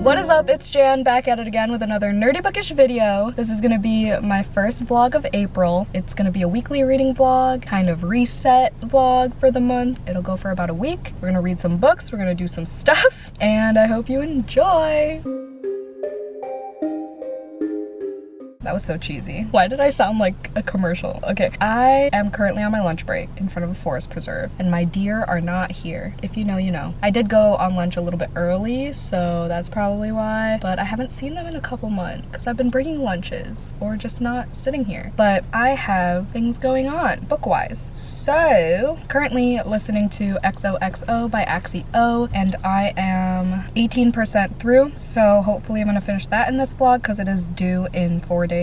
What is up? It's Jan, back at it again with another nerdy bookish video. This is gonna be my first vlog of April. It's gonna be a weekly reading vlog, kind of reset vlog for the month. It'll go for about a week. We're gonna read some books, we're gonna do some stuff, and I hope you enjoy. That was so cheesy. Why did I sound like a commercial? Okay, I am currently on my lunch break in front of a forest preserve, and my deer are not here. If you know, you know. I did go on lunch a little bit early, so that's probably why, but I haven't seen them in a couple months because I've been bringing lunches or just not sitting here. But I have things going on book-wise. So, currently listening to XOXO by Axie O, and I am 18% through, so hopefully I'm gonna finish that in this vlog because it is due in 4 days.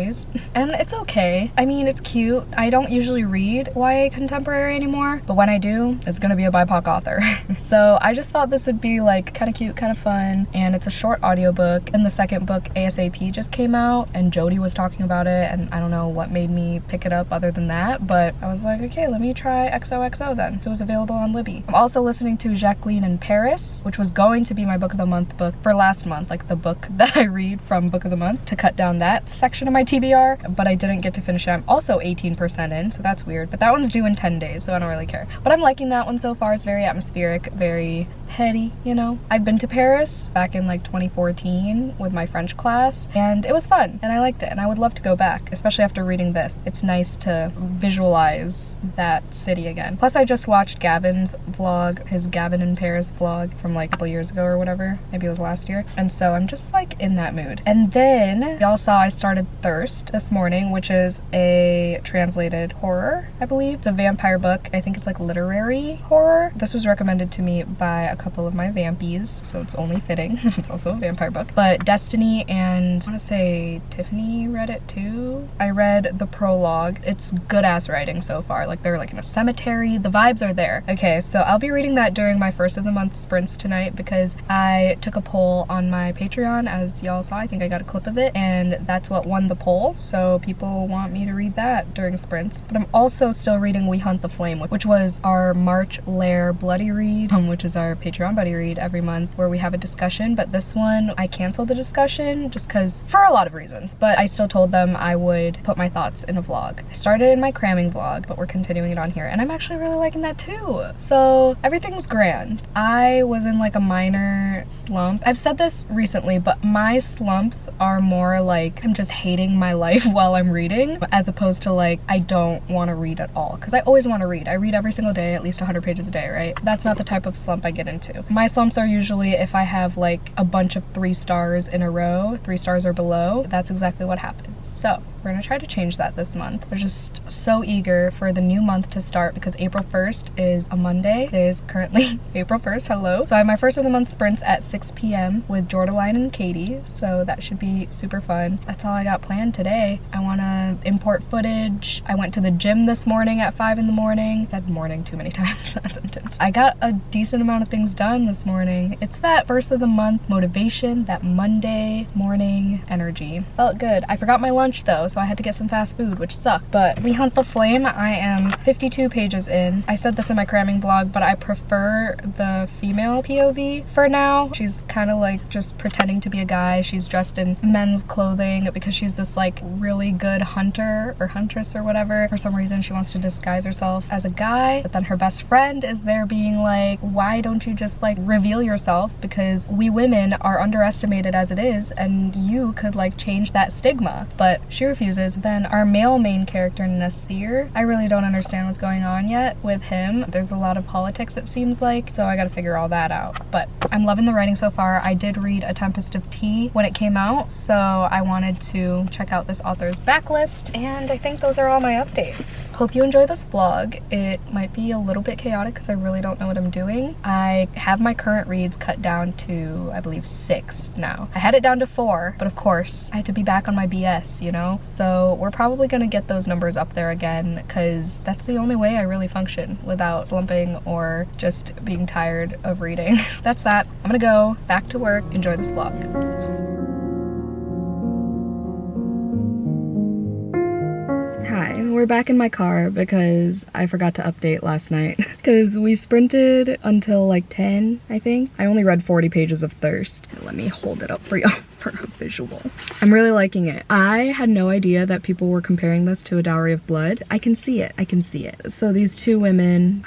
And it's okay. I mean, it's cute. I don't usually read YA contemporary anymore, but when I do, it's gonna be a BIPOC author. So I just thought this would be like kind of cute, kind of fun, and it's a short audiobook. And the second book, ASAP, just came out, and Jody was talking about it, and I don't know what made me pick it up other than that, but I was like, okay, let me try XOXO then. So it was available on Libby. I'm also listening to Jacqueline in Paris, which was going to be my book of the month book for last month, like the book that I read from book of the month, to cut down that section of my TBR, but I didn't get to finish it. I'm also 18% in, so that's weird, but that one's due in 10 days, so I don't really care. But I'm liking that one so far. It's very atmospheric, very petty, you know? I've been to Paris back in like 2014 with my French class, and it was fun, and I liked it, and I would love to go back, especially after reading this. It's nice to visualize that city again. Plus, I just watched Gavin's vlog, his Gavin in Paris vlog from like a couple years ago or whatever, maybe it was last year, and so I'm just like in that mood. And then y'all saw I started Thirst this morning, which is a translated horror, I believe. It's a vampire book. I think it's like literary horror. This was recommended to me by a couple of my vampies, so it's only fitting. It's also a vampire book. But Destiny and I want to say Tiffany read it too. I read the prologue. It's good ass writing so far. Like they're like in a cemetery. The vibes are there. Okay, so I'll be reading that during my first of the month sprints tonight because I took a poll on my Patreon, as y'all saw. I think I got a clip of it, and that's what won the poll. So people want me to read that during sprints. But I'm also still reading We Hunt the Flame, which was our March Lair Bloody read, which is our Patreon buddy read every month where we have a discussion. But this one, I canceled the discussion just because, for a lot of reasons, but I still told them I would put my thoughts in a vlog. I started in my cramming vlog, but we're continuing it on here, and I'm actually really liking that too. So everything's grand. I was in like a minor slump. I've said this recently, but my slumps are more like I'm just hating my life while I'm reading, as opposed to like I don't want to read at all, because I always want to read. I read every single day, at least 100 pages a day, right? That's not the type of slump I get into. My slumps are usually if I have like a bunch of 3 stars in a row, 3 stars or below. That's exactly what happens. So we're gonna try to change that this month. We're just so eager for the new month to start because April 1st is a Monday. It is currently April 1st, hello. So I have my first of the month sprints at 6 p.m. with Jordaline and Katie, so that should be super fun. That's all I got planned today. I wanna import footage. I went to the gym this morning at 5 in the morning. I said morning too many times, that sentence. I got a decent amount of things done this morning. It's that first of the month motivation, that Monday morning energy. Felt good. I forgot my lunch though, so I had to get some fast food, which sucked. But We Hunt the Flame, I am 52 pages in. I said this in my cramming vlog, but I prefer the female POV for now. She's kind of like just pretending to be a guy. She's dressed in men's clothing because she's this like really good hunter or huntress or whatever. For some reason she wants to disguise herself as a guy, but then her best friend is there being like, why don't you just like reveal yourself, because we women are underestimated as it is and you could like change that stigma. But she refuses refuses. Then our male main character, Nasir, I really don't understand what's going on yet with him. There's a lot of politics, it seems like, so I gotta figure all that out. But I'm loving the writing so far. I did read A Tempest of Tea when it came out, so I wanted to check out this author's backlist, and I think those are all my updates. Hope you enjoy this vlog. It might be a little bit chaotic because I really don't know what I'm doing. I have my current reads cut down to, I believe, 6 now. I had it down to 4, but of course I had to be back on my BS, you know? So we're probably gonna get those numbers up there again because that's the only way I really function without slumping or just being tired of reading. That's that. I'm gonna go back to work. Enjoy this vlog. Hi, we're back in my car because I forgot to update last night because we sprinted until like 10, I think. I only read 40 pages of Thirst. Let me hold it up for y'all for a visual. I'm really liking it. I had no idea that people were comparing this to A Dowry of Blood. I can see it. I can see it. So these two women,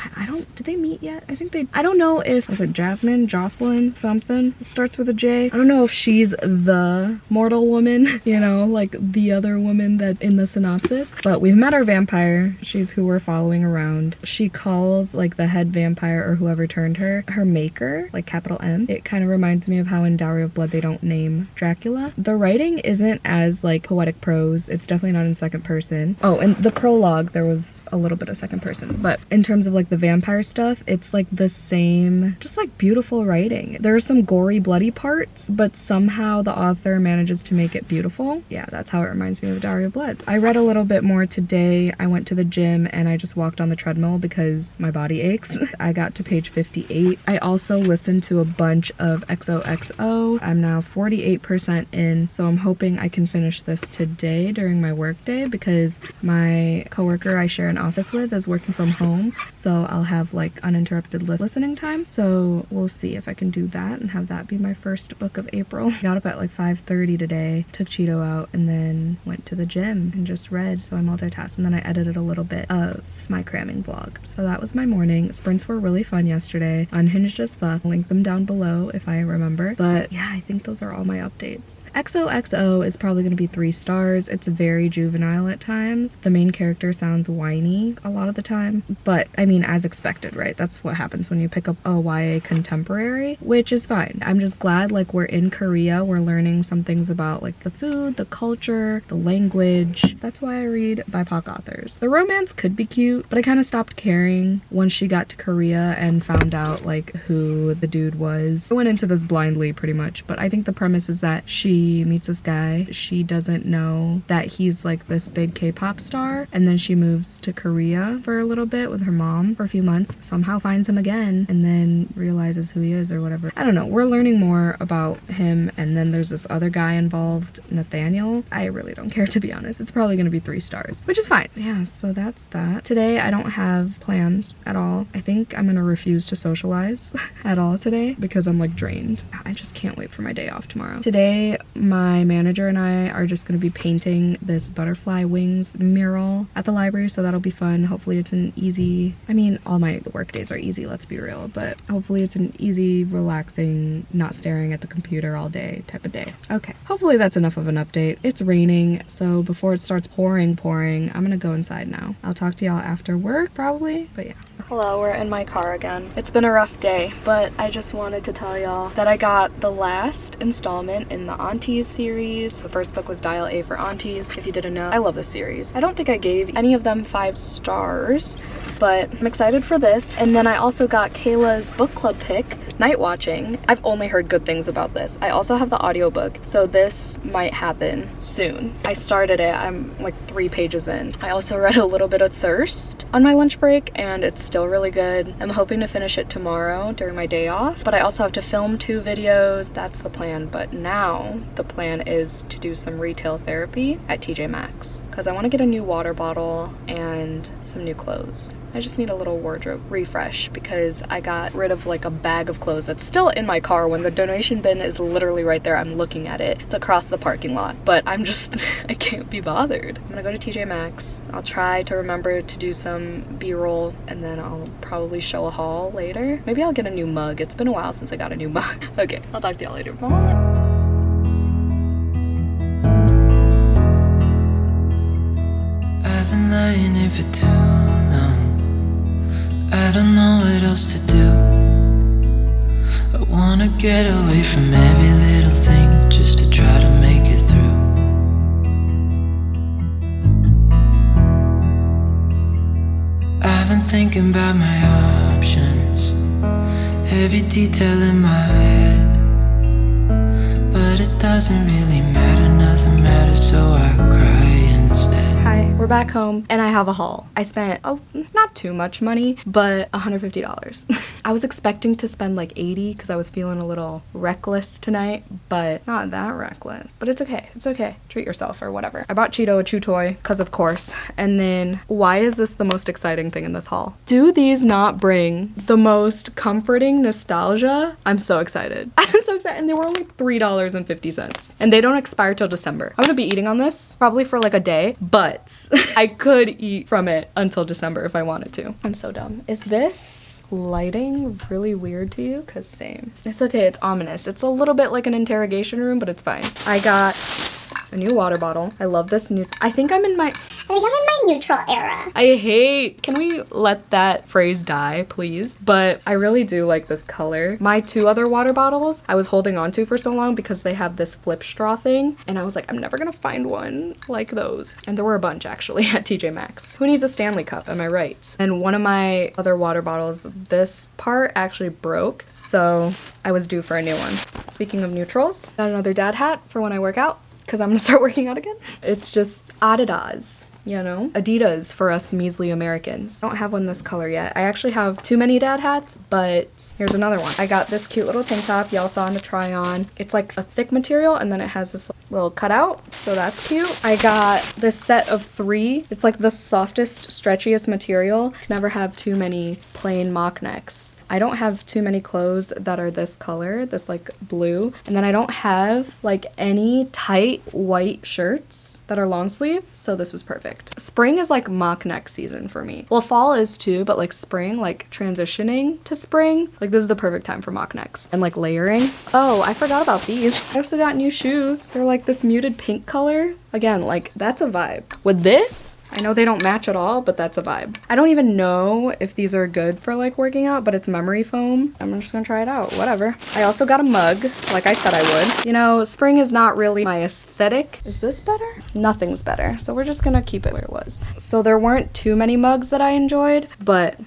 did they meet yet? I don't know if, was it Jasmine, Jocelyn, something? It starts with a J. I don't know if she's the mortal woman, you know, like the other woman that in the synopsis, but we've met our vampire. She's who we're following around. She calls like the head vampire or whoever turned her maker, like capital M. It kind of reminds me of how in Dowry of Blood they don't name Dracula. The writing isn't as like poetic prose. It's definitely not in second person. Oh, and the prologue, there was a little bit of second person, but in terms of like the vampire stuff, it's like the same, just like beautiful writing. There are some gory, bloody parts, but somehow the author manages to make it beautiful. Yeah, that's how it reminds me of Dowry of Blood. I read a little bit more today. I went to the gym and I just walked on the treadmill because my body aches. I got to page 58. I also listened to a bunch of XOXO. I'm now 48% in, so I'm hoping I can finish this today during my work day because my coworker I share an office with is working from home, so I'll have like uninterrupted listening time. So we'll see if I can do that and have that be my first book of April. Got up at like 5:30 today, took Cheeto out, and then went to the gym and just read, so I multitasked, and then I edited a little bit of my cramming vlog. So that was my morning. Sprints were really fun yesterday. Unhinged as fuck. I'll link them down below if I remember. But yeah, I think those are all my updates. XOXO is probably going to be 3 stars. It's very juvenile at times. The main character sounds whiny a lot of the time, but I mean, as expected, right? That's what happens when you pick up a YA contemporary, which is fine. I'm just glad like we're in Korea. We're learning some things about like the food, the culture, the language. That's why I read BIPOC authors. The romance could be cute, but I kind of stopped caring once she got to Korea and found out like who the dude was. I went into this blindly pretty much, but I think the premise is that she meets this guy. She doesn't know that he's like this big K-pop star, and then she moves to Korea for a little bit with her mom for a few months, somehow finds him again, and then realizes who he is or whatever. I don't know. We're learning more about him, and then there's this other guy involved, Nathaniel. I really don't care, to be honest. It's probably gonna be 3 stars, which is fine. Yeah, so that's that. Today I don't have plans at all. I think I'm gonna refuse to socialize at all today because I'm like drained. I just can't wait for my day off tomorrow. Today my manager and I are just gonna be painting this butterfly wings mural at the library, so that'll be fun. Hopefully it's an easy, I mean, all my work days are easy, let's be real, but hopefully it's an easy, relaxing, not staring at the computer all day type of day. Okay, hopefully that's enough of an update. It's raining, so before it starts pouring, I'm gonna go inside now. I'll talk to y'all after work probably, but yeah. Hello, we're in my car again. It's been a rough day, but I just wanted to tell y'all that I got the last installment in the Aunties series. The first book was Dial A for Aunties, if you didn't know. I love this series. I don't think I gave any of them 5 stars, but I'm excited for this. And then I also got Kayla's book club pick, Night Watching. I've only heard good things about this. I also have the audiobook, so this might happen soon. I started it, I'm like 3 pages in. I also read a little bit of Thirst on my lunch break, and it's still really good. I'm hoping to finish it tomorrow during my day off, but I also have to film 2 videos. That's the plan, but now the plan is to do some retail therapy at TJ Maxx because I want to get a new water bottle and some new clothes. I just need a little wardrobe refresh because I got rid of like a bag of clothes that's still in my car when the donation bin is literally right there. I'm looking at it. It's across the parking lot, but I'm just, I can't be bothered. I'm gonna go to TJ Maxx. I'll try to remember to do some B-roll, and then I'll probably show a haul later. Maybe I'll get a new mug. It's been a while since I got a new mug. Okay, I'll talk to y'all later. Bye. lying here for too long. I don't know what else to do. I wanna get away from every little thing just to try to make it through. I've been thinking about my options, every detail in my head, but it doesn't really matter, nothing matters, so I cry instead. Hi, we're back home and I have a haul. I spent not too much money, but $150. I was expecting to spend like $80 because I was feeling a little reckless tonight, but not that reckless. But it's okay. It's okay. Treat yourself or whatever. I bought Cheeto a chew toy because of course. And then why is this the most exciting thing in this haul? Do these not bring the most comforting nostalgia? I'm so excited. I'm so excited. And they were only $3.50. And they don't expire till December. I'm gonna be eating on this probably for like a day, but I could eat from it until December if I wanted to. I'm so dumb. Is this lighting really weird to you? Cause same. It's okay, it's ominous. It's a little bit like an interrogation room, but it's fine. I got a new water bottle. I love this new, I think I'm in my neutral era. I hate, can we let that phrase die, please? But I really do like this color. My two other water bottles I was holding on to for so long because they have this flip straw thing, and I was like, I'm never gonna find one like those. And there were a bunch actually at TJ Maxx. Who needs a Stanley cup, am I right? And one of my other water bottles, this part actually broke, so I was due for a new one. Speaking of neutrals, got another dad hat for when I work out, because I'm gonna start working out again. It's just Adidas. You know, Adidas for us measly Americans. I don't have one this color yet. I actually have too many dad hats, but here's another one. I got this cute little tank top y'all saw in the try on. It's like a thick material and then it has this little cutout, so that's cute. I got this set of 3. It's like the softest, stretchiest material. Never have too many plain mock necks. I don't have too many clothes that are this color, this like blue, and then I don't have like any tight white shirts that are long sleeve, so this was perfect. Spring is like mock neck season for me. Well, fall is too, but like spring, like transitioning to spring, like this is the perfect time for mock necks and like layering. Oh, I forgot about these. I also got new shoes. They're like this muted pink color. Again, like that's a vibe. With this, I know they don't match at all, but that's a vibe. I don't even know if these are good for like working out, but it's memory foam. I'm just gonna try it out, whatever. I also got a mug, like I said I would. You know, spring is not really my aesthetic. Is this better? Nothing's better, so we're just gonna keep it where it was. So there weren't too many mugs that I enjoyed, but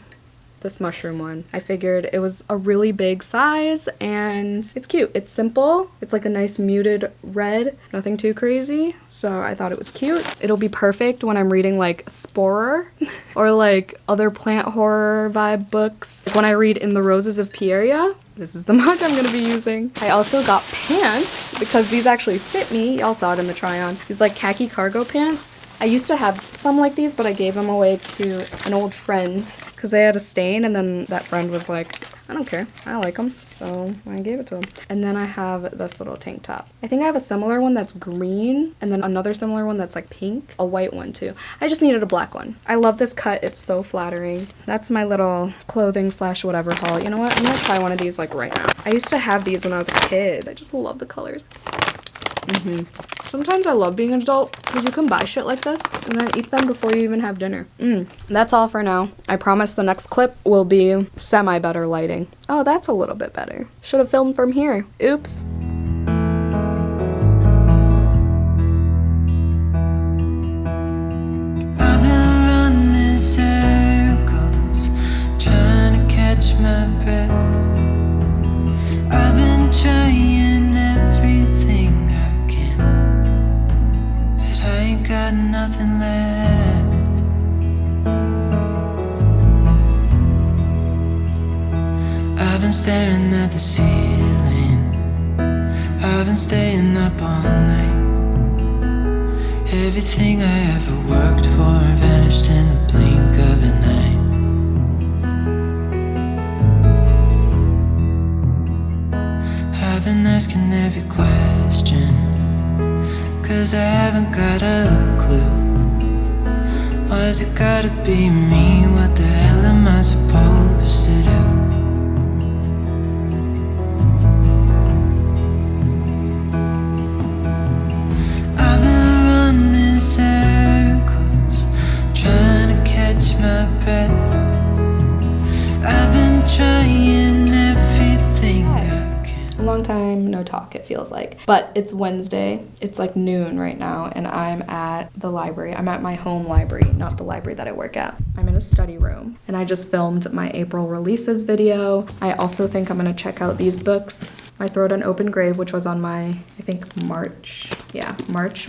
this mushroom one, I figured it was a really big size and it's cute. It's simple. It's like a nice muted red, nothing too crazy. So I thought it was cute. It'll be perfect when I'm reading like Sporer or like other plant horror vibe books. Like when I read In the Roses of Pieria, this is the mug I'm gonna be using. I also got pants because these actually fit me. Y'all saw it in the try on. These like khaki cargo pants. I used to have some like these, but I gave them away to an old friend because they had a stain, and then that friend was like, I don't care, I like them, so I gave it to them. And then I have this little tank top. I think I have a similar one that's green, and then another similar one that's like pink, a white one too. I just needed a black one. I love this cut, it's so flattering. That's my little clothing slash whatever haul. You know what, I'm gonna try one of these like right now. I used to have these when I was a kid. I just love the colors. Sometimes I love being an adult because you can buy shit like this and then eat them before you even have dinner. That's all for now. I promise the next clip will be semi-better lighting. Oh, that's a little bit better. Should have filmed from here. Oops. I've been running circles, trying to catch my breath. I've been trying everything I can, but I ain't got nothing left. I've been staring at the ceiling, I've been staying up all night. Everything I ever worked for vanished in the blink of an eye. I've been asking every question, 'cause I haven't got a clue. Why's it gotta be me? What the hell am I supposed to do? I've been running circles, trying talk, it feels like. But it's Wednesday. It's like noon right now, and I'm at the library. I'm at my home library, not the library that I work at. I'm in a study room, and I just filmed my April releases video. I also think I'm gonna check out these books. My Throat an Open Grave, which was on my, I think, March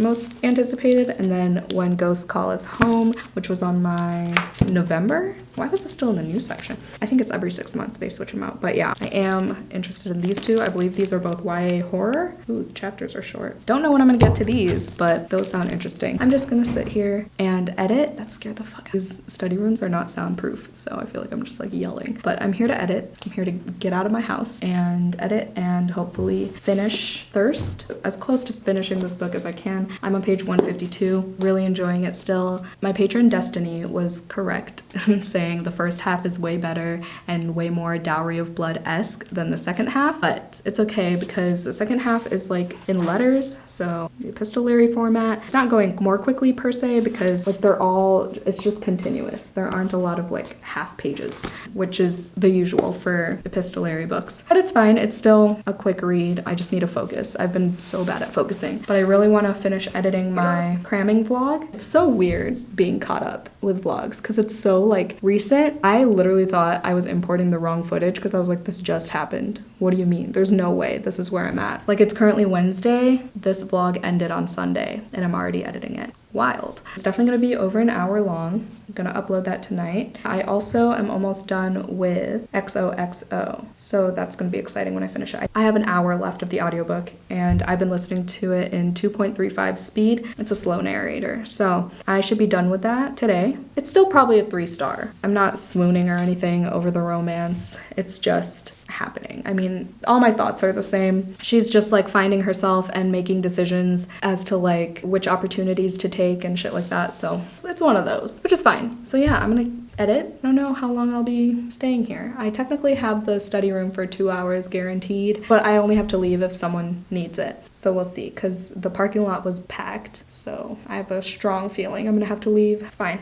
most anticipated, and then When Ghosts Call Us Home, which was on my November. Why was it still in the news section? I think it's every 6 months they switch them out. But yeah, I am interested in these two. I believe these are both YA horror. Ooh, the chapters are short. Don't know when I'm gonna get to these, but those sound interesting. I'm just gonna sit here and edit. That scared the fuck out. These study rooms are not soundproof, so I feel like I'm just like yelling. But I'm here to edit. I'm here to get out of my house and edit and hopefully finish Thirst. As close to finishing this book as I can. I'm on page 152, really enjoying it still. My patron Destiny was correct in saying the first half is way better and way more Dowry of Blood-esque than the second half, but it's okay because the second half is like in letters, so the epistolary format. It's not going more quickly per se because like it's just continuous. There aren't a lot of like half pages, which is the usual for epistolary books. But it's fine, it's still a quick read. I just need to focus. I've been so bad at focusing, but I really want to finish editing my cramming vlog. It's so weird being caught up with vlogs because it's so like recent. I literally thought I was importing the wrong footage because I was like, this just happened. What do you mean? There's no way this is where I'm at. Like, it's currently Wednesday. This vlog ended on Sunday and I'm already editing it. Wild. It's definitely gonna be over an hour long. I'm gonna upload that tonight. I also am almost done with XOXO, so that's gonna be exciting when I finish it. I have an hour left of the audiobook and I've been listening to it in 2.35 speed. It's a slow narrator, so I should be done with that today. It's still probably a 3-star. I'm not swooning or anything over the romance. It's just happening. I mean, all my thoughts are the same. She's just like finding herself and making decisions as to like which opportunities to take and shit like that. So it's one of those, which is fine. So yeah, I'm gonna edit. I don't know how long I'll be staying here. I technically have the study room for 2 hours guaranteed, but I only have to leave if someone needs it. So we'll see, because the parking lot was packed. So I have a strong feeling I'm gonna have to leave. It's fine.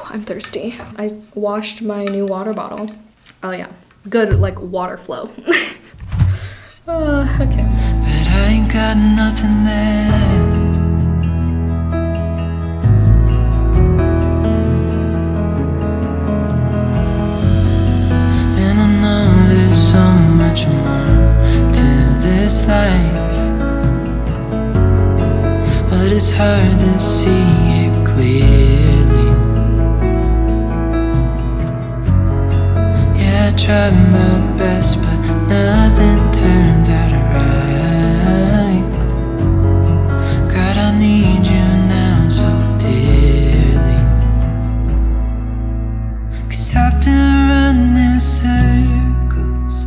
I'm thirsty. I washed my new water bottle. Oh yeah. Good, like, water flow. Okay. But I ain't got nothing left. And I know there's so much more to this life, but it's hard to see it clearly. I tried my best, but nothing turns out right. God, I need you now so dearly, 'cause I've been running circles.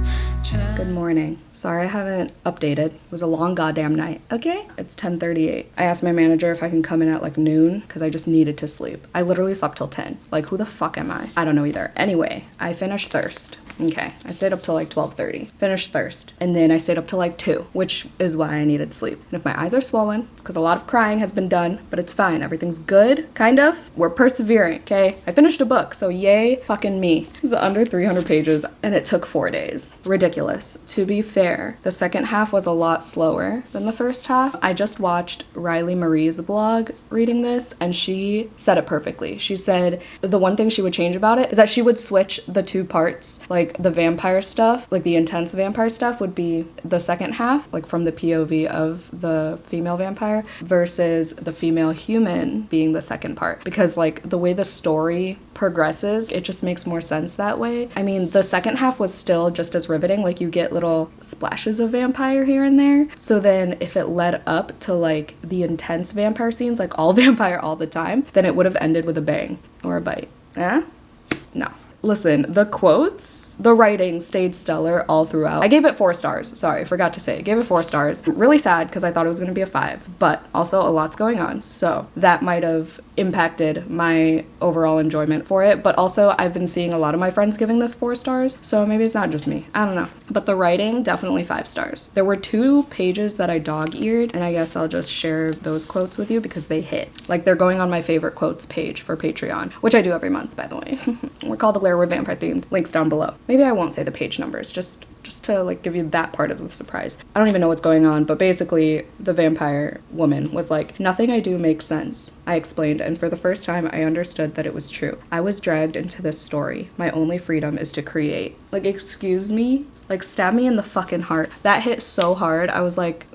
Good morning. Sorry I haven't updated. It was a long goddamn night, okay? It's 10:38. I asked my manager if I can come in at like noon because I just needed to sleep. I literally slept till 10. Like, who the fuck am I? I don't know either. Anyway, I finished Thirst. Okay, I stayed up till like 12:30. Finished Thirst. And then I stayed up till like 2, which is why I needed sleep. And if my eyes are swollen, it's because a lot of crying has been done, but it's fine. Everything's good, kind of. We're persevering, okay? I finished a book, so yay fucking me. It's under 300 pages, and it took 4 days. Ridiculous. To be fair, the second half was a lot slower than the first half. I just watched Riley Marie's vlog reading this, and she said it perfectly. She said the one thing she would change about it is that she would switch the 2 parts. Like, the vampire stuff, like the intense vampire stuff would be the second half, like from the POV of the female vampire, versus the female human being the second part. Because like the way the story progresses, it just makes more sense that way. I mean, the second half was still just as riveting. Like, you get little splashes of vampire here and there. So then if it led up to like the intense vampire scenes, like all vampire all the time, then it would have ended with a bang or a bite. No. Listen, the quotes, the writing stayed stellar all throughout. I gave it 4 stars. Sorry, I forgot to say. I gave it 4 stars. Really sad because I thought it was going to be a 5, but also a lot's going on. So that might have impacted my overall enjoyment for it. But also I've been seeing a lot of my friends giving this 4 stars. So maybe it's not just me. I don't know. But the writing, definitely 5 stars. There were 2 pages that I dog-eared, and I guess I'll just share those quotes with you because they hit. Like, they're going on my favorite quotes page for Patreon, which I do every month, by the way. We're called the We're Vampire Themed. Links down below. Maybe I won't say the page numbers, just just to like give you that part of the surprise. I don't even know what's going on, but basically the vampire woman was like, nothing I do makes sense, I explained, and for the first time I understood that it was true. I was dragged into this story. My only freedom is to create. Like, excuse me? Like, stab me in the fucking heart. That hit so hard. I was like,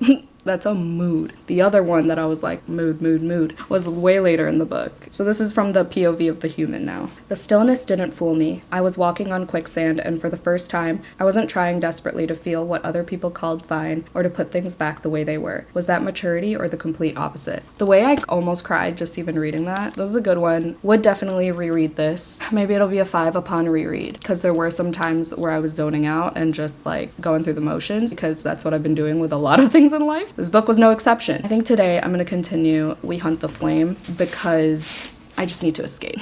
that's a mood. The other one that I was like, mood, was way later in the book. So this is from the POV of the human now. The stillness didn't fool me. I was walking on quicksand, and for the first time, I wasn't trying desperately to feel what other people called fine or to put things back the way they were. Was that maturity or the complete opposite? The way I almost cried just even reading that, this is a good one. Would definitely reread this. Maybe it'll be a 5 upon reread, because there were some times where I was zoning out and just like going through the motions, because that's what I've been doing with a lot of things in life. This book was no exception. I think today I'm gonna continue We Hunt the Flame because I just need to escape.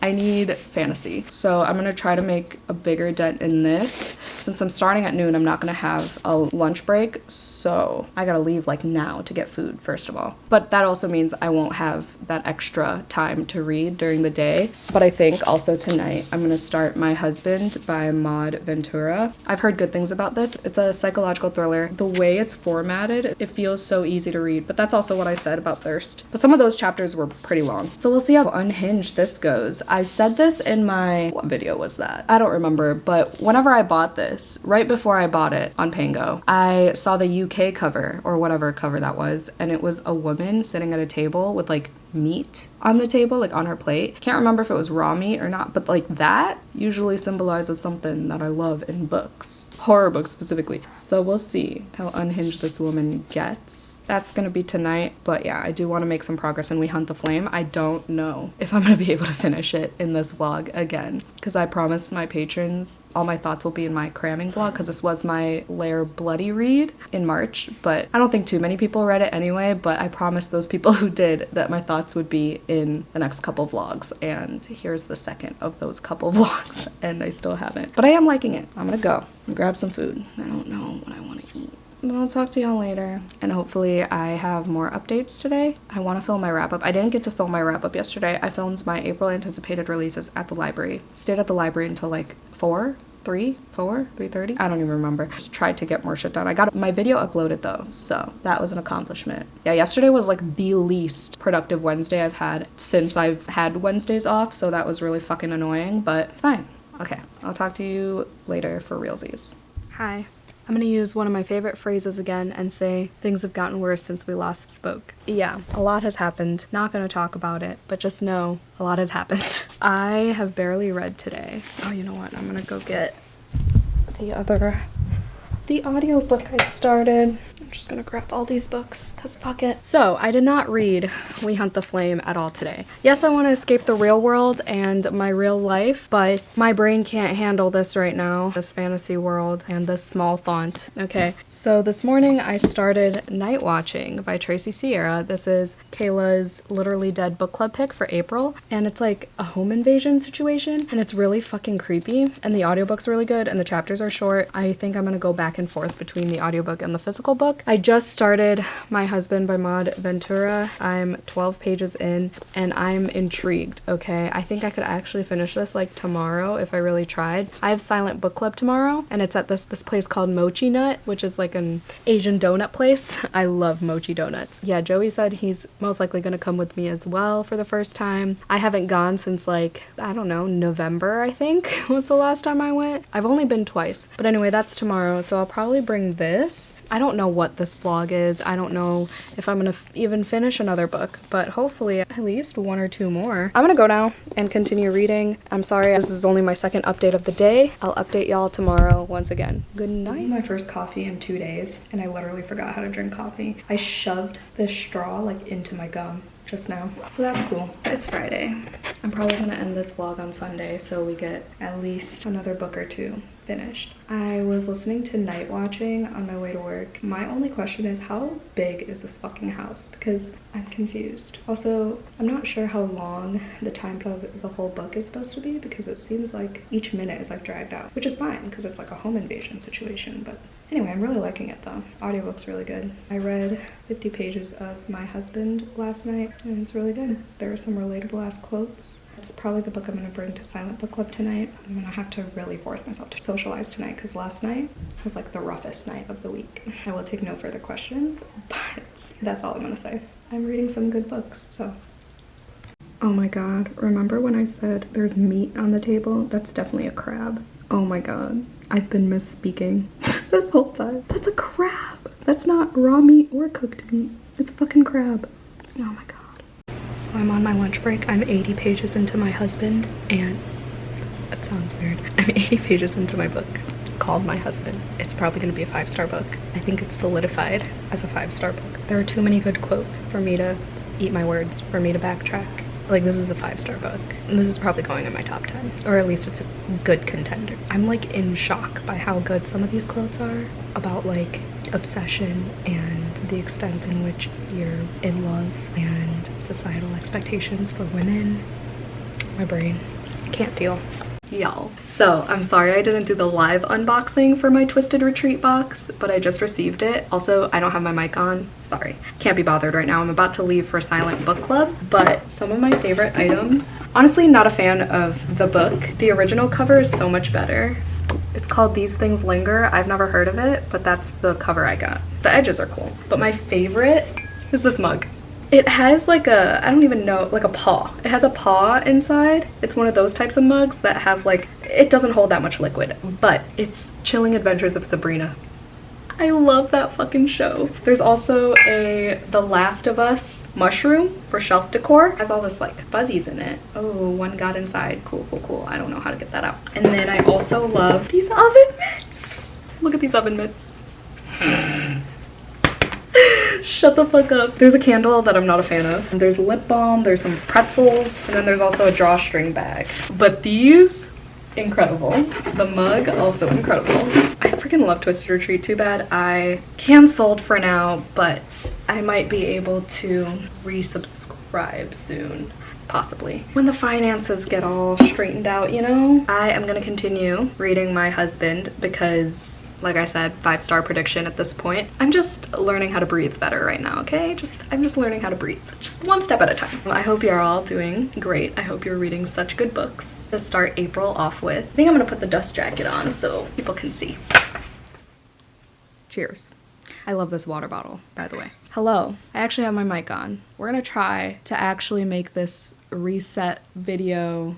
I need fantasy. So I'm gonna try to make a bigger dent in this. Since I'm starting at noon, I'm not gonna have a lunch break, so I gotta leave like now to get food, first of all. But that also means I won't have that extra time to read during the day. But I think also tonight I'm gonna start My Husband by Maud Ventura. I've heard good things about this. It's a psychological thriller. The way it's formatted, it feels so easy to read, but that's also what I said about Thirst. But some of those chapters were pretty long. So we'll see how unhinged this goes. I said this in my, what video was that? I don't remember, but whenever I bought this, right before I bought it on Pango, I saw the UK cover or whatever cover that was, and it was a woman sitting at a table with like meat on the table, like on her plate. Can't remember if it was raw meat or not, but like that usually symbolizes something that I love in books, horror books specifically. So we'll see how unhinged this woman gets. That's gonna be tonight, but yeah, I do want to make some progress in We Hunt the Flame. I don't know if I'm gonna be able to finish it in this vlog again, because I promised my patrons all my thoughts will be in my cramming vlog, because this was my Lair Bloody read in March, but I don't think too many people read it anyway, but I promised those people who did that my thoughts would be in the next couple vlogs, and here's the second of those couple vlogs, and I still haven't. But I am liking it. I'm gonna go and grab some food. I don't know what I want to eat. But I'll talk to y'all later, and hopefully I have more updates today. I want to film my wrap-up. I didn't get to film my wrap-up yesterday. I filmed my April anticipated releases at the library. Stayed at the library until like 3:30. I don't even remember. Just tried to get more shit done. I got my video uploaded though, so that was an accomplishment. Yeah, yesterday was like the least productive Wednesday I've had since I've had Wednesdays off, so that was really fucking annoying, but it's fine. Okay, I'll talk to you later for realsies. Hi. I'm gonna use one of my favorite phrases again and say things have gotten worse since we last spoke. Yeah, a lot has happened. Not gonna talk about it, but just know a lot has happened. I have barely read today. Oh, you know what? I'm gonna go get the audiobook I started. I'm just gonna grab all these books, cause fuck it. So, I did not read We Hunt the Flame at all today. Yes, I want to escape the real world and my real life, but my brain can't handle this right now, this fantasy world and this small font. Okay, so this morning I started Night Watching by Tracy Sierra. This is Kayla's Literally Dead book club pick for April, and it's like a home invasion situation, and it's really fucking creepy, and the audiobook's really good, and the chapters are short. I think I'm gonna go back and forth between the audiobook and the physical book. I just started My Husband by Maud Ventura. I'm 12 pages in and I'm intrigued, okay? I think I could actually finish this like tomorrow if I really tried. I have silent book club tomorrow, and it's at this place called Mochi Nut, which is like an Asian donut place. I love mochi donuts. Yeah, Joey said he's most likely gonna come with me as well for the first time. I haven't gone since like, I don't know, November, I think was the last time I went. I've only been twice. But anyway, that's tomorrow, so I'll probably bring this. I don't know what this vlog is. I don't know if I'm gonna even finish another book, but hopefully at least 1 or 2 more. I'm gonna go now and continue reading. I'm sorry, this is only my second update of the day. I'll update y'all tomorrow once again. Good night. This is my first coffee in 2 days, and I literally forgot how to drink coffee. I shoved this straw like into my gum just now, so that's cool. It's Friday. I'm probably gonna end this vlog on Sunday so we get at least another book or 2 finished. I was listening to Night Watching on my way to work. My only question is, how big is this fucking house? Because I'm confused. Also, I'm not sure how long the time of the whole book is supposed to be, because it seems like each minute is like dragged out, which is fine because it's like a home invasion situation. But anyway, I'm really liking it though. Audiobook's really good. I read 50 pages of My Husband last night and it's really good. There are some relatable ass quotes. It's probably the book I'm gonna bring to Silent Book Club tonight. I'm gonna have to really force myself to socialize tonight because last night was like the roughest night of the week. I will take no further questions, but that's all I'm gonna say. I'm reading some good books, so. Oh my god, remember when I said there's meat on the table? That's definitely a crab. Oh my god, I've been misspeaking this whole time. That's a crab. That's not raw meat or cooked meat. It's a fucking crab. Oh my god. So I'm on my lunch break. I'm 80 pages into my husband, and that sounds weird. I'm 80 pages into my book called My Husband. It's probably gonna be a 5-star book. I think it's solidified as a 5-star book. There are too many good quotes for me to eat my words, for me to backtrack. Like, this is a 5-star book. And this is probably going in my top 10. Or at least it's a good contender. I'm like in shock by how good some of these quotes are about like obsession and the extent in which you're in love and societal expectations for women. My brain can't deal. Y'all. So I'm sorry I didn't do the live unboxing for my Twisted Retreat box, but I just received it. Also, I don't have my mic on. Sorry. Can't be bothered right now. I'm about to leave for Silent Book Club, but some of my favorite items. Honestly, not a fan of the book. The original cover is so much better. It's called These Things Linger. I've never heard of it, but that's the cover I got. The edges are cool. But my favorite is this mug. It has like a, I don't even know, like a paw. It has a paw inside. It's one of those types of mugs that have like, it doesn't hold that much liquid, but it's Chilling Adventures of Sabrina. I love that fucking show. There's also a The Last of Us mushroom for shelf decor. It has all this like fuzzies in it. Oh, one got inside. Cool, cool, cool. I don't know how to get that out. And then I also love these oven mitts. Look at these oven mitts. Shut the fuck up. There's a candle that I'm not a fan of. There's lip balm, there's some pretzels, and then there's also a drawstring bag. But these, incredible. The mug, also incredible. I freaking love Twisted Retreat. Too bad I canceled for now, but I might be able to resubscribe soon. Possibly. When the finances get all straightened out, you know? I am gonna continue reading My Husband because, like I said, 5-star prediction at this point. I'm just learning how to breathe better right now, okay? I'm just learning how to breathe. Just one step at a time. I hope you're all doing great. I hope you're reading such good books to start April off with. I think I'm gonna put the dust jacket on so people can see. Cheers. I love this water bottle, by the way. Hello. I actually have my mic on. We're gonna try to actually make this a reset video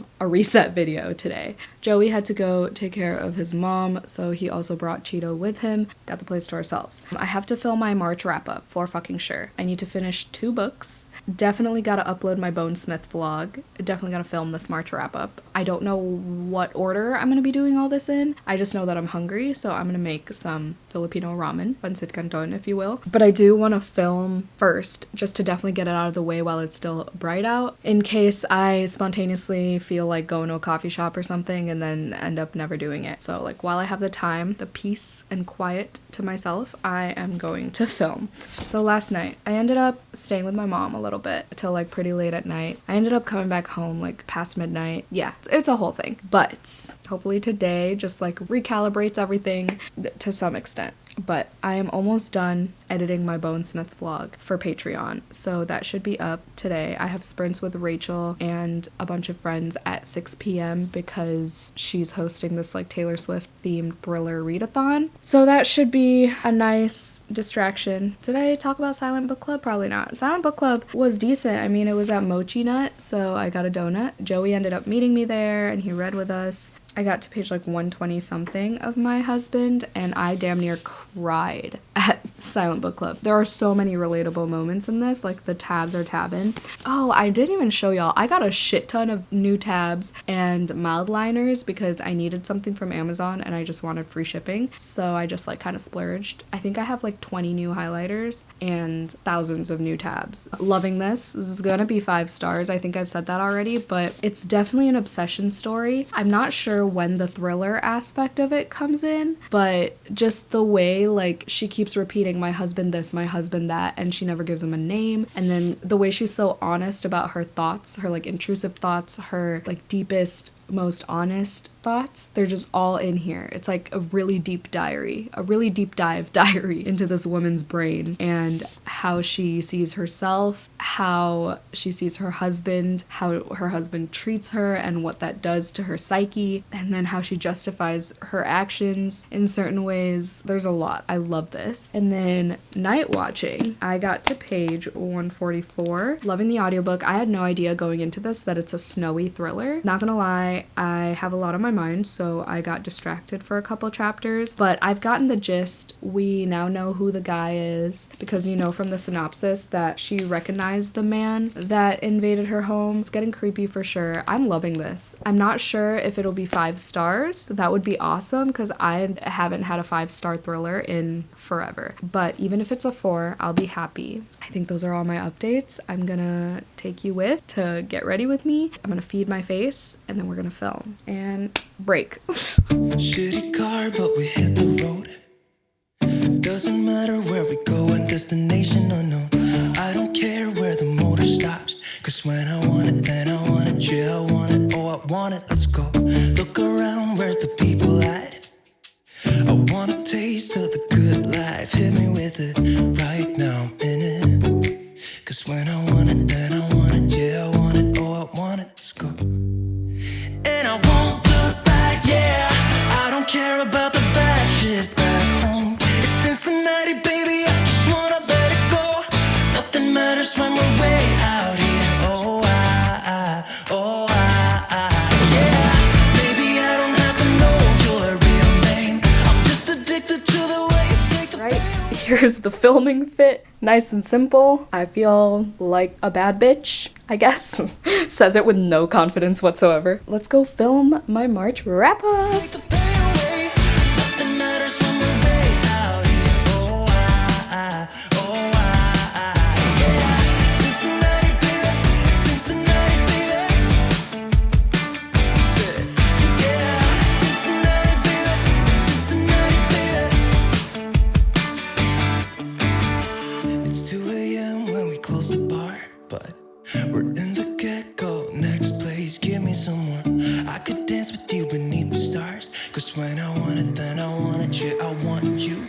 today. Joey had to go take care of his mom, so he also brought Cheeto with him. Got the place to ourselves. I have to film my March wrap up for fucking sure. I need to finish 2 books. Definitely gotta upload my Bonesmith vlog. Definitely gotta film this March wrap up. I don't know what order I'm gonna be doing all this in. I just know that I'm hungry, so I'm gonna make some Filipino ramen, pancit canton if you will. But I do want to film first, just to definitely get it out of the way while it's still bright out, in case I spontaneously feel like going to a coffee shop or something and then end up never doing it. So like while I have the time, the peace and quiet to myself, I am going to film. So last night, I ended up staying with my mom a little bit till like pretty late at night. I ended up coming back home like past midnight. Yeah, it's a whole thing. But hopefully today just like recalibrates everything to some extent. But I am almost done editing my Bonesmith vlog for Patreon, so that should be up today. I have sprints with Rachel and a bunch of friends at 6 p.m. because she's hosting this like Taylor Swift themed thriller readathon. So that should be a nice distraction. Did I talk about Silent Book Club? Probably not. Silent Book Club was decent. I mean, it was at Mochi Nut, so I got a donut. Joey ended up meeting me there and he read with us. I got to page like 120 something of My Husband and I damn near cried at Silent Book Club. There are so many relatable moments in this, like the tabs are tabbing. Oh, I didn't even show y'all. I got a shit ton of new tabs and mild liners because I needed something from Amazon and I just wanted free shipping. So I just like kind of splurged. I think I have like 20 new highlighters and thousands of new tabs. Loving this. This is gonna be 5 stars. I think I've said that already, but it's definitely an obsession story. I'm not sure when the thriller aspect of it comes in, but just the way like she keeps repeating my husband this, my husband that, and she never gives him a name, and then the way she's so honest about her thoughts, her like intrusive thoughts, her like deepest most honest thoughts. They're just all in here. It's like a really deep diary, a really deep dive diary into this woman's brain and how she sees herself, how she sees her husband, how her husband treats her and what that does to her psyche, and then how she justifies her actions in certain ways. There's a lot. I love this. And then night watching, I got to page 144. Loving the audiobook. I had no idea going into this that it's a snowy thriller. Not gonna lie, I have a lot on my mind, so I got distracted for a couple chapters, but I've gotten the gist. We now know who the guy is because you know from the synopsis that she recognized the man that invaded her home. It's getting creepy for sure. I'm loving this. I'm not sure if it'll be 5 stars. That would be awesome because I haven't had a 5-star thriller in forever, but even if it's a 4, I'll be happy. I think those are all my updates. I'm gonna take you with to get ready with me. I'm gonna feed my face and then we're gonna film and break. Shitty car, but we hit the road. Doesn't matter where we go and destination unknown. I don't care where the motor stops, cause when I want it, then I want it. Yeah, I want it, oh I want it, let's go. Look around, where's the people at? I want a taste of the good life. Hit me with it, right now I'm in it. Cause when I want it, then I want it. Yeah, I want it, oh I want it, let's go. And I won't look back, yeah. I don't care about the bad shit back home. It's Cincinnati, baby, I just wanna let it go. Nothing matters when we're way out here. Oh, yeah. Maybe I don't have to know your real name. I'm just addicted to the way you take the Right, here's the filming fit. Nice and simple. I feel like a bad bitch, I guess. Says it with no confidence whatsoever. Let's go film my March wrap up. take the pain away. Nothing matters when we're way out here. Oh, yeah. Cincinnati, baby. Cincinnati, baby. You said, yeah. Cincinnati, baby. Cincinnati, baby. It's 2 a.m. when we close the bar, but we're in the get-go. Next place, give me some more. I could dance with you beneath the stars, cause when I want it, then I want it. Yeah, I want you.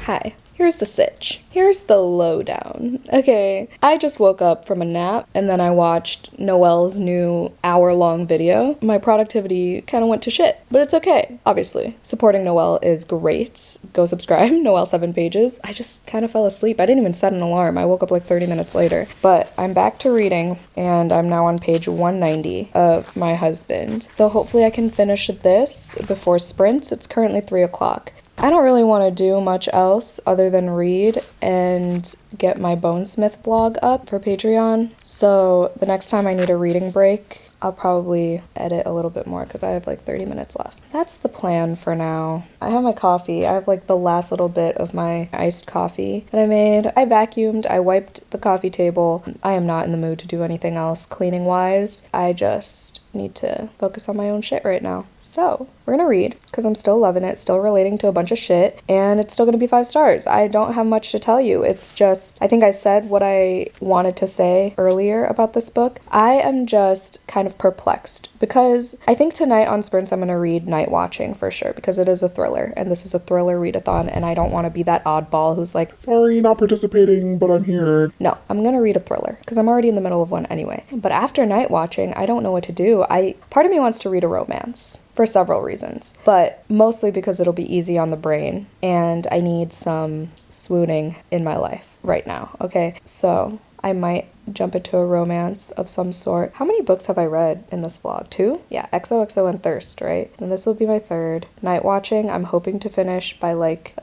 Hi, here's the sitch. Here's the lowdown. Okay, I just woke up from a nap and then I watched Noelle's new hour-long video. My productivity kind of went to shit, but it's okay, obviously. Supporting Noelle is great. Go subscribe, Noelle 7 pages. I just kind of fell asleep. I didn't even set an alarm. I woke up like 30 minutes later. But I'm back to reading and I'm now on page 190 of My Husband. So hopefully I can finish this before sprints. It's currently 3 o'clock. I don't really want to do much else other than read and get my Bonesmith blog up for Patreon. So the next time I need a reading break, I'll probably edit a little bit more because I have like 30 minutes left. That's the plan for now. I have my coffee. I have like the last little bit of my iced coffee that I made. I vacuumed. I wiped the coffee table. I am not in the mood to do anything else cleaning wise. I just need to focus on my own shit right now. So we're gonna read because I'm still loving it, still relating to a bunch of shit, and it's still gonna be 5 stars. I don't have much to tell you. It's just, I think I said what I wanted to say earlier about this book. I am just kind of perplexed because I think tonight on sprints I'm gonna read Night Watching for sure because it is a thriller and this is a thriller readathon and I don't want to be that oddball who's like, sorry, not participating, but I'm here. no, I'm gonna read a thriller because I'm already in the middle of one anyway. But after Night Watching, I don't know what to do. Part of me wants to read a romance for several reasons, but mostly because it'll be easy on the brain and I need some swooning in my life right now, okay? So I might jump into a romance of some sort. How many books have I read in this vlog? 2? Yeah, XOXO and Thirst, right? And this will be my 3rd. Night Watching, I'm hoping to finish by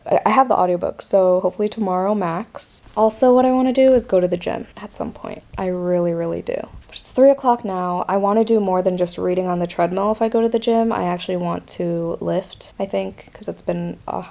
I have the audiobook, so hopefully tomorrow max. Also, what I want to do is go to the gym at some point. I really, really do. It's 3 o'clock now. I want to do more than just reading on the treadmill if I go to the gym. I actually want to lift, I think, because it's been a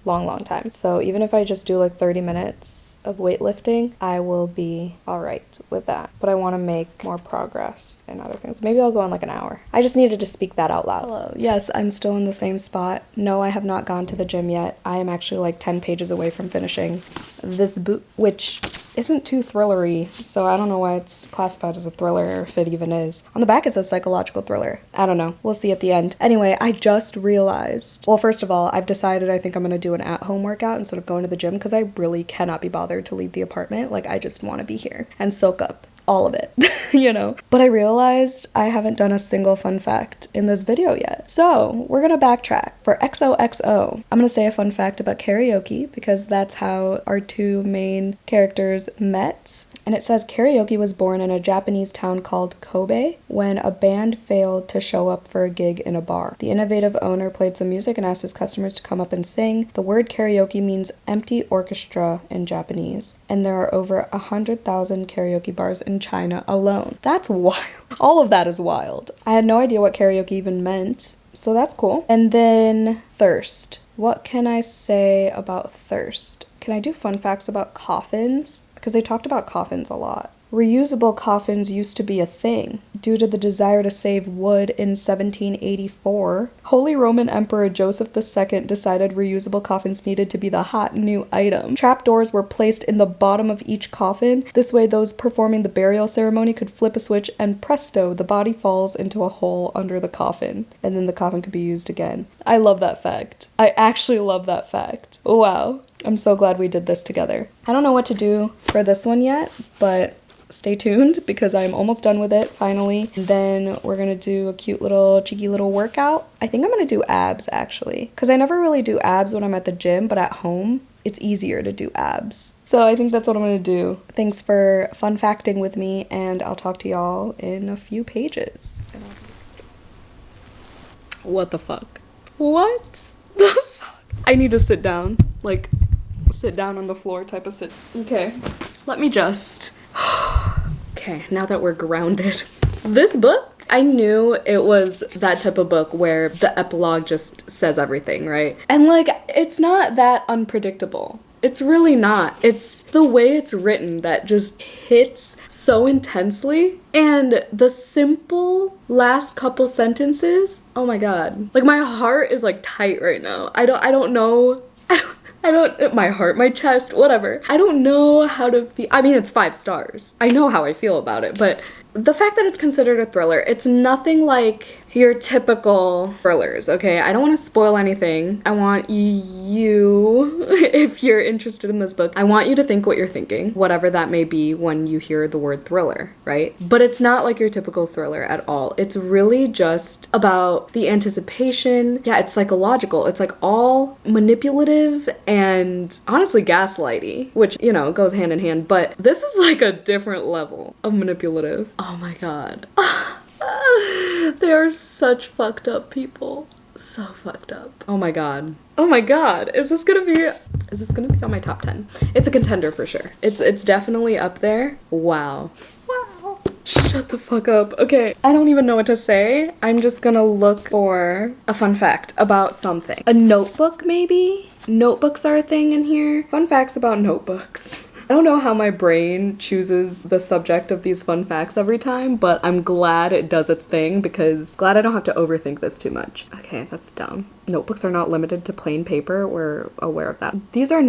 long time. So even if I just do like 30 minutes of weightlifting, I will be all right with that. But I want to make more progress in other things. Maybe I'll go on like an hour. I just needed to speak that out loud. Hello. Yes, I'm still in the same spot. No, I have not gone to the gym yet. I am actually like 10 pages away from finishing this book, which isn't too thrillery, so I don't know why it's classified as a thriller, or if it even is. On the back it says psychological thriller. I don't know. We'll see at the end. Anyway, I just realized, well, first of all, I've decided I think I'm gonna do an at-home workout instead of going to the gym because I really cannot be bothered to leave the apartment. Like, I just want to be here and soak up all of it, you know? But I realized I haven't done a single fun fact in this video yet. So we're gonna backtrack. For XOXO, I'm gonna say a fun fact about karaoke because that's how our two main characters met. And it says karaoke was born in a Japanese town called Kobe when a band failed to show up for a gig in a bar. The innovative owner played some music and asked his customers to come up and sing. The word karaoke means empty orchestra in Japanese, and there are over 100,000 karaoke bars in China alone. That's wild. All of that is wild. I had no idea what karaoke even meant, so that's cool. And then thirst. What can I say about thirst? Can I do fun facts about coffins? Because they talked about coffins a lot. Reusable coffins used to be a thing due to the desire to save wood in 1784. Holy Roman Emperor Joseph II decided reusable coffins needed to be the hot new item. Trapdoors were placed in the bottom of each coffin. This way those performing the burial ceremony could flip a switch and presto, the body falls into a hole under the coffin. And then the coffin could be used again. I love that fact. I actually love that fact. Wow. I'm so glad we did this together. I don't know what to do for this one yet, but stay tuned because I'm almost done with it finally. And then we're gonna do a cute little cheeky little workout. I think I'm gonna do abs actually, because I never really do abs when I'm at the gym, but at home it's easier to do abs. So I think that's what I'm gonna do. Thanks for fun facting with me, and I'll talk to y'all in a few pages. What the fuck? What the fuck? I need to sit down, like sit down on the floor type of sit. Okay, let me just. Okay, now that we're grounded. This book, I knew it was that type of book where the epilogue just says everything, right? And like, it's not that unpredictable. It's really not. It's the way it's written that just hits so intensely. And the simple last couple sentences, oh my god. Like, my heart is like tight right now. I don't know. My heart, my chest, whatever. I don't know how to feel. I mean, it's 5 stars. I know how I feel about it, but the fact that it's considered a thriller, it's nothing like your typical thrillers, okay? I don't want to spoil anything. I want you, if you're interested in this book, I want you to think what you're thinking, whatever that may be when you hear the word thriller, right? But it's not like your typical thriller at all. It's really just about the anticipation. Yeah, it's psychological. It's like all manipulative and honestly gaslighty, which, you know, goes hand in hand, but this is like a different level of manipulative. Oh my god. They are such fucked up people. So fucked up. Oh my god. Oh my god. Is this gonna be on my top 10? It's a contender for sure. It's definitely up there. Wow. Wow. Shut the fuck up. Okay, I don't even know what to say. I'm just gonna look for a fun fact about something. A notebook, maybe? Notebooks are a thing in here. Fun facts about notebooks. I don't know how my brain chooses the subject of these fun facts every time, but I'm glad it does its thing because glad I don't have to overthink this too much. Okay, that's dumb. Notebooks are not limited to plain paper. We're aware of that. These are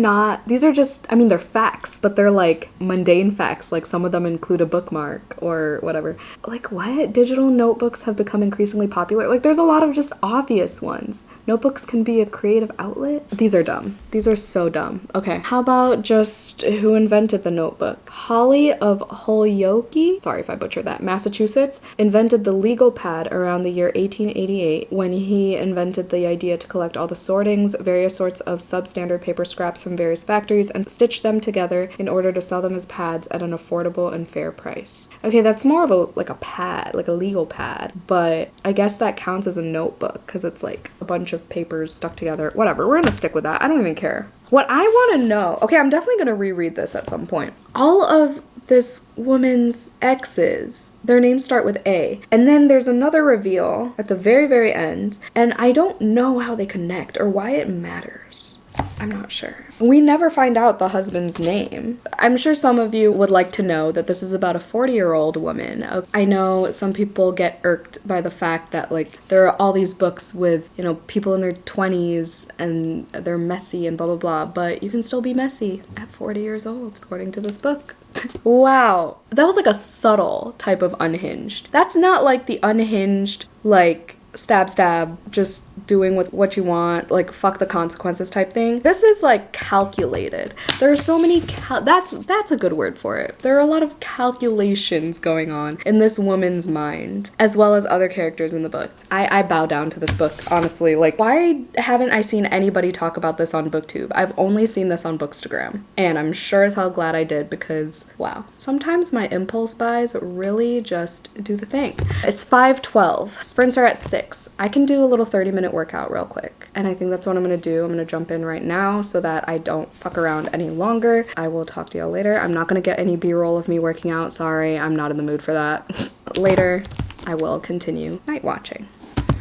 just, I mean, they're facts, but they're like mundane facts. Like some of them include a bookmark or whatever. Like what? Digital notebooks have become increasingly popular. Like there's a lot of just obvious ones. Notebooks can be a creative outlet. These are dumb. These are so dumb. Okay, how about just who invented the notebook? Holly of Holyoke, sorry if I butchered that, Massachusetts, invented the legal pad around the year 1888 when he invented the idea to collect all the sortings, various sorts of substandard paper scraps from various factories, and stitch them together in order to sell them as pads at an affordable and fair price. Okay, that's more of a pad, like a legal pad, but I guess that counts as a notebook because it's like a bunch of papers stuck together. Whatever, we're gonna stick with that. I don't even care. What I want to know, okay, I'm definitely gonna reread this at some point. All of this woman's exes, their names start with A, and then there's another reveal at the very, very end, and I don't know how they connect or why it matters. I'm not sure. We never find out the husband's name. I'm sure some of you would like to know that this is about a 40-year-old woman. I know some people get irked by the fact that like there are all these books with, you know, people in their 20s and they're messy and blah blah blah, but you can still be messy at 40 years old, according to this book. Wow, that was like a subtle type of unhinged. That's not like the unhinged, like stab, just doing with what you want, like fuck the consequences type thing. This is like calculated. There are so many that's a good word for it. There are a lot of calculations going on in this woman's mind, as well as other characters in the book. I bow down to this book, honestly. Like, why haven't I seen anybody talk about this on BookTube? I've only seen this on Bookstagram, and I'm sure as hell glad I did, because wow, sometimes my impulse buys really just do the thing. It's 5:12. Sprints are at 6. I can do a little 30-minute workout real quick, and I think that's what I'm gonna do. I'm gonna jump in right now so that I don't fuck around any longer. I will talk to y'all later. I'm not gonna get any b-roll of me working out. Sorry, I'm not in the mood for that. Later I will continue night watching.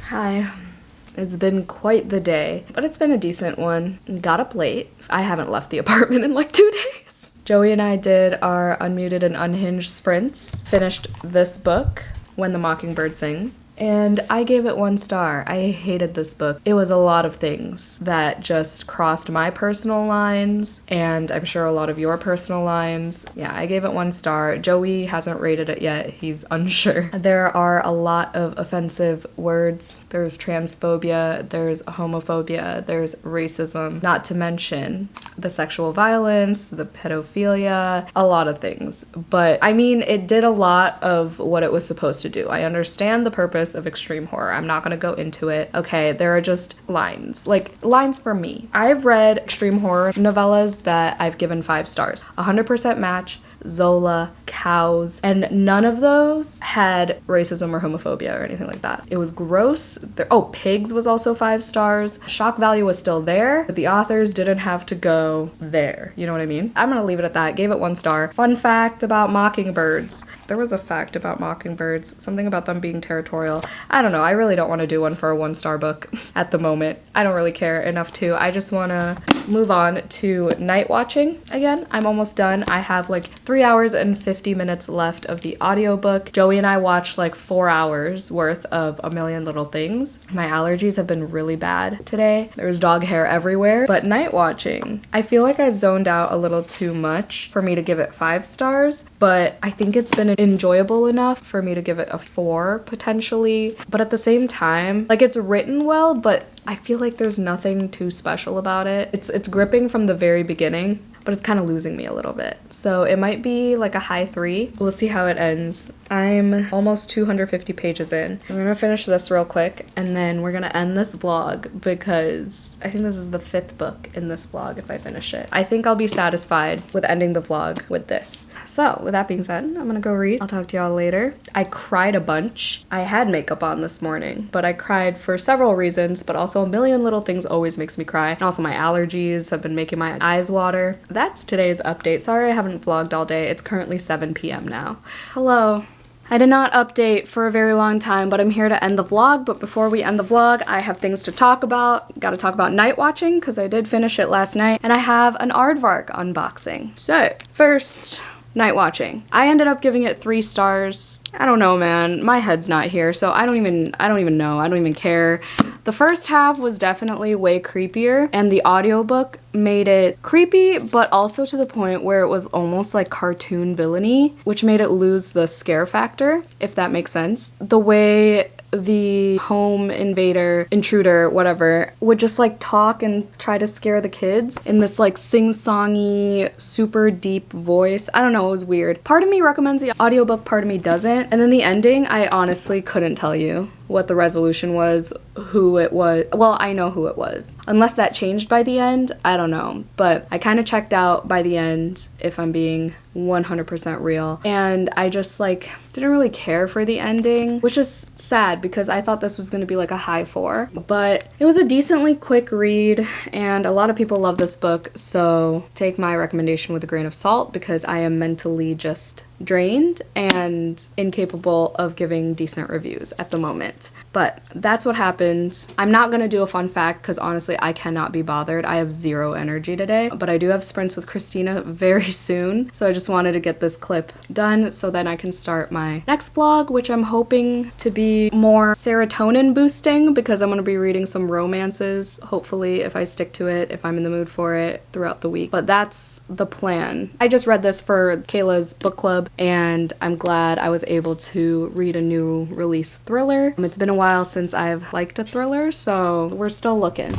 Hi. It's been quite the day, but it's been a decent one. Got up late. I haven't left the apartment in like 2 days. Joey and I did our unmuted and unhinged sprints. Finished this book, When the Mockingbird Sings, and I gave it 1 star. I hated this book. It was a lot of things that just crossed my personal lines, and I'm sure a lot of your personal lines. Yeah, I gave it 1 star. Joey hasn't rated it yet. He's unsure. There are a lot of offensive words. There's transphobia, there's homophobia, there's racism, not to mention the sexual violence, the pedophilia, a lot of things. But I mean, it did a lot of what it was supposed to do. I understand the purpose of extreme horror. I'm not gonna go into it. Okay, there are just lines. Like, lines for me. I've read extreme horror novellas that I've given 5 stars. 100% Match, Zola, Cows, and none of those had racism or homophobia or anything like that. It was gross. Pigs was also 5 stars. Shock value was still there, but the authors didn't have to go there. You know what I mean? I'm gonna leave it at that. Gave it 1 star. Fun fact about mockingbirds. There was a fact about mockingbirds, something about them being territorial. I don't know. I really don't want to do one for a 1-star book at the moment. I don't really care enough to. I just want to move on to night watching again. I'm almost done. I have like 3 hours and 50 minutes left of the audiobook. Joey and I watched like 4 hours worth of A Million Little Things. My allergies have been really bad today. There's dog hair everywhere. But night watching, I feel like I've zoned out a little too much for me to give it 5 stars, but I think it's been enjoyable enough for me to give it a 4 potentially. But at the same time, like, it's written well, but I feel like there's nothing too special about it. It's gripping from the very beginning, but it's kind of losing me a little bit. So it might be like a high 3. We'll see how it ends. I'm almost 250 pages in. I'm gonna finish this real quick, and then we're gonna end this vlog, because I think this is the 5th book in this vlog if I finish it. I think I'll be satisfied with ending the vlog with this. So with that being said, I'm gonna go read. I'll talk to y'all later. I cried a bunch. I had makeup on this morning, but I cried for several reasons, but also A Million Little Things always makes me cry. And also my allergies have been making my eyes water. That's today's update. Sorry I haven't vlogged all day. It's currently 7 p.m. now. Hello. I did not update for a very long time, but I'm here to end the vlog. But before we end the vlog, I have things to talk about. Gotta talk about night watching, because I did finish it last night, and I have an Aardvark unboxing. So, first, night watching. I ended up giving it 3 stars. I don't know, man. My head's not here, so I don't even know. I don't even care. The first half was definitely way creepier, and the audiobook made it creepy, but also to the point where it was almost like cartoon villainy, which made it lose the scare factor, if that makes sense. The way the home invader, intruder, whatever, would just like talk and try to scare the kids in this like sing-songy, super deep voice. I don't know, it was weird. Part of me recommends the audiobook, part of me doesn't. And then the ending, I honestly couldn't tell you what the resolution was, who it was. Well, I know who it was. Unless that changed by the end, I don't know. But I kind of checked out by the end, if I'm being 100% real. And I just like didn't really care for the ending, which is sad because I thought this was going to be like a high 4, but it was a decently quick read and a lot of people love this book, so take my recommendation with a grain of salt because I am mentally just drained and incapable of giving decent reviews at the moment. But that's what happened. I'm not going to do a fun fact because honestly I cannot be bothered. I have zero energy today, but I do have sprints with Christina very soon, so I just wanted to get this clip done so then I can start my next vlog, which I'm hoping to be more serotonin boosting because I'm going to be reading some romances, hopefully, if I stick to it, if I'm in the mood for it throughout the week. But that's the plan. I just read this for Kayla's book club and I'm glad I was able to read a new release thriller. It's been a while since I've liked a thriller, so we're still looking.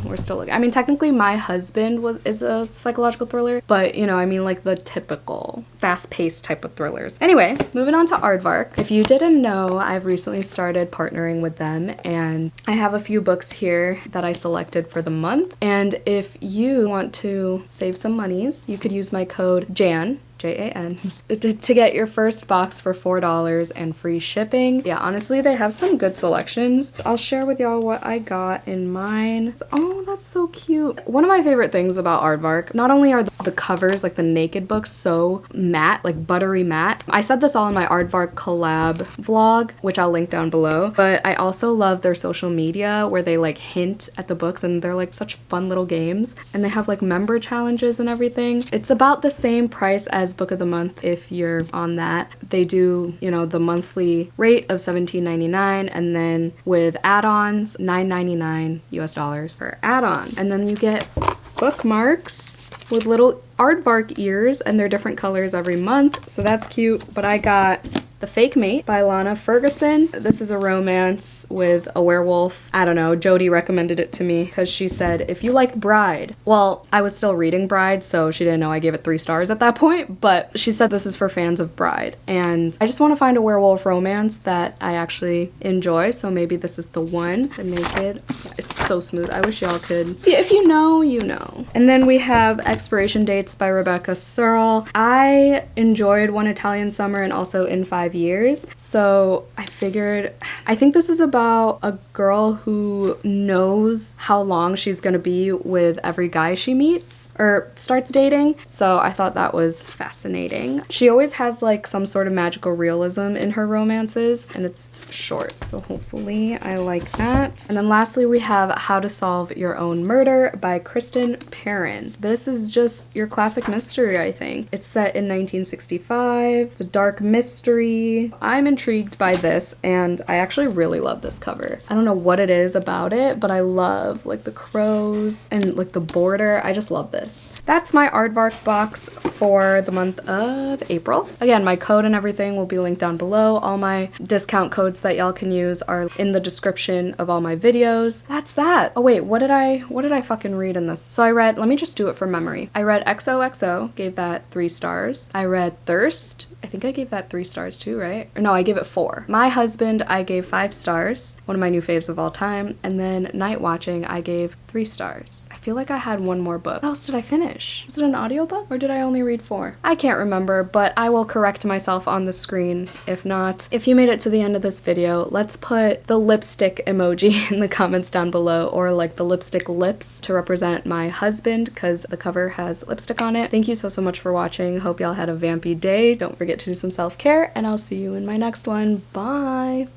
I mean, technically my husband is a psychological thriller, but you know, I mean like the typical fast-paced type of thrillers. Anyway, moving on to Aardvark. If you didn't know, I've recently started partnering with them and I have a few books here that I selected for the month. And if you want to save some monies, you could use my code JAN, J-A-N, to get your first box for $4 and free shipping. Yeah, honestly, they have some good selections. I'll share with y'all what I got in mine. Oh, that's so cute. One of my favorite things about Aardvark, not only are the covers, like the naked books, so matte, like buttery matte. I said this all in my Aardvark collab vlog, which I'll link down below, but I also love their social media where they like hint at the books and they're like such fun little games, and they have like member challenges and everything. It's about the same price as Book of the Month if you're on that. They do, you know, the monthly rate of $17.99 and then with add-ons $9.99 US per add-on. And then you get bookmarks with little aardvark ears and they're different colors every month, so that's cute. But I got The Fake Mate by Lana Ferguson. This is a romance with a werewolf. I don't know, Jody recommended it to me because she said, if you like Bride. Well, I was still reading Bride, so she didn't know I gave it 3 stars at that point, but she said this is for fans of Bride. And I just want to find a werewolf romance that I actually enjoy, so maybe this is the one. The Naked. It's so smooth. I wish y'all could. If you know, you know. And then we have Expiration Dates by Rebecca Searle. I enjoyed One Italian Summer and also In 5 Years, so I figured, I think this is about a girl who knows how long she's gonna be with every guy she meets or starts dating, so I thought that was fascinating. She always has like some sort of magical realism in her romances and it's short, so hopefully I like that. And then lastly we have How to Solve Your Own Murder by Kristen Perrin. This is just your classic mystery, I think. It's set in 1965. It's a dark mystery. I'm intrigued by this and I actually really love this cover. I don't know what it is about it, but I love like the crows and like the border. I just love this. That's my Aardvark box for the month of April. Again, my code and everything will be linked down below. All my discount codes that y'all can use are in the description of all my videos. That's that. Oh wait, what did I fucking read in this? So I read, let me just do it from memory. I read XOXO, gave that 3 stars. I read Thirst. I think I gave that 3 stars too, right? Or no, I gave it 4. My Husband, I gave 5 stars. One of my new faves of all time. And then Night Watching, I gave 3 stars. I feel like I had one more book. What else did I finish? Was it an audiobook or did I only read 4? I can't remember, but I will correct myself on the screen if not. If you made it to the end of this video, let's put the lipstick emoji in the comments down below, or like the lipstick lips to represent my husband because the cover has lipstick on it. Thank you so much for watching. Hope y'all had a vampy day. Don't forget to do some self-care and I'll see you in my next one. Bye!